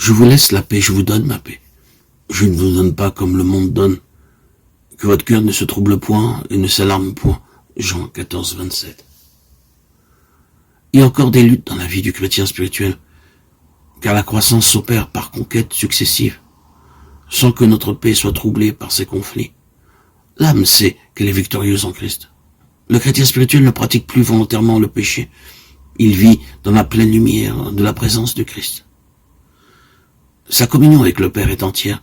Je vous laisse la paix, je vous donne ma paix. Je ne vous donne pas comme le monde donne. Que votre cœur ne se trouble point et ne s'alarme point. Jean 14, 27. Il y a encore des luttes dans la vie du chrétien spirituel, car la croissance s'opère par conquêtes successives, sans que notre paix soit troublée par ces conflits. L'âme sait qu'elle est victorieuse en Christ. Le chrétien spirituel ne pratique plus volontairement le péché. Il vit dans la pleine lumière de la présence de Christ. Sa communion avec le Père est entière,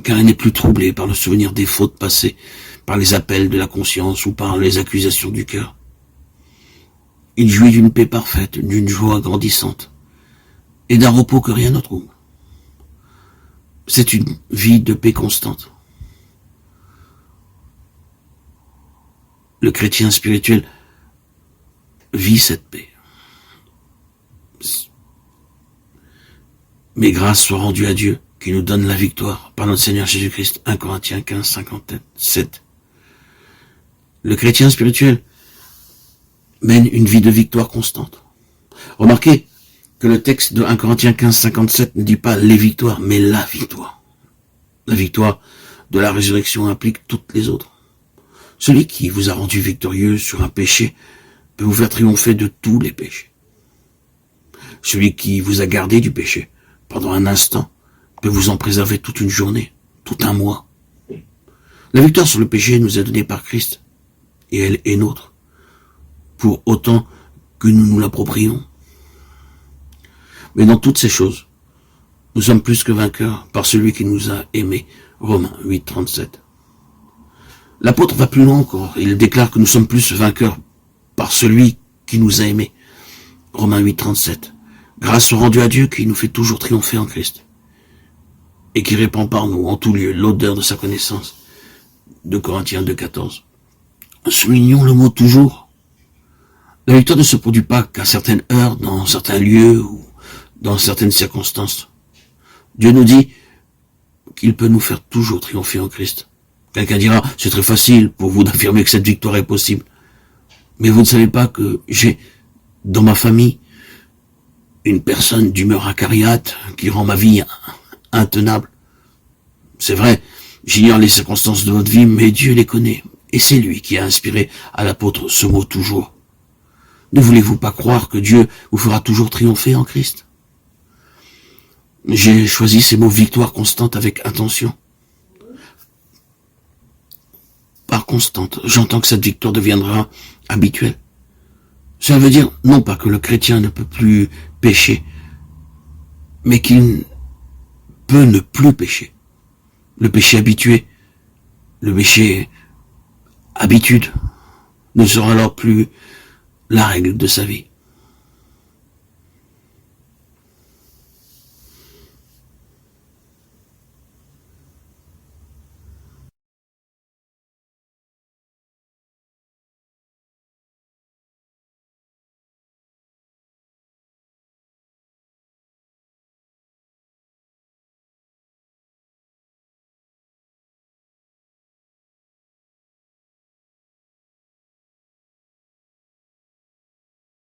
car il n'est plus troublé par le souvenir des fautes passées, par les appels de la conscience ou par les accusations du cœur. Il jouit d'une paix parfaite, d'une joie grandissante, et d'un repos que rien ne trouble. C'est une vie de paix constante. Le chrétien spirituel vit cette paix. Mais grâce soit rendue à Dieu, qui nous donne la victoire par notre Seigneur Jésus-Christ. 1 Corinthiens 15, 57. Le chrétien spirituel mène une vie de victoire constante. Remarquez que le texte de 1 Corinthiens 15, 57 ne dit pas les victoires, mais la victoire. La victoire de la résurrection implique toutes les autres. Celui qui vous a rendu victorieux sur un péché peut vous faire triompher de tous les péchés. Celui qui vous a gardé du péché pendant un instant peut vous en préserver toute une journée, tout un mois. La victoire sur le péché nous est donnée par Christ, et elle est nôtre, pour autant que nous nous l'approprions. Mais dans toutes ces choses, nous sommes plus que vainqueurs par celui qui nous a aimés. Romains 8, 37. L'apôtre va plus loin encore. Il déclare que nous sommes plus vainqueurs par celui qui nous a aimés. Romains 8, 37. Grâce soit rendue à Dieu qui nous fait toujours triompher en Christ et qui répand par nous en tout lieu l'odeur de sa connaissance. 2 Corinthiens 2, 14. Soulignons le mot toujours. La victoire ne se produit pas qu'à certaines heures, dans certains lieux ou dans certaines circonstances. Dieu nous dit qu'il peut nous faire toujours triompher en Christ. Quelqu'un dira, c'est très facile pour vous d'affirmer que cette victoire est possible. Mais vous ne savez pas que j'ai, dans ma famille, une personne d'humeur acariâtre qui rend ma vie intenable. C'est vrai, j'ignore les circonstances de votre vie, mais Dieu les connaît. Et c'est lui qui a inspiré à l'apôtre ce mot toujours. Ne voulez-vous pas croire que Dieu vous fera toujours triompher en Christ? J'ai choisi ces mots victoire constante avec attention. Par constante, j'entends que cette victoire deviendra habituelle. Cela veut dire non pas que le chrétien ne peut plus pécher, mais qu'il peut ne plus pécher. Le péché habitué, le péché habitude, ne sera alors plus la règle de sa vie.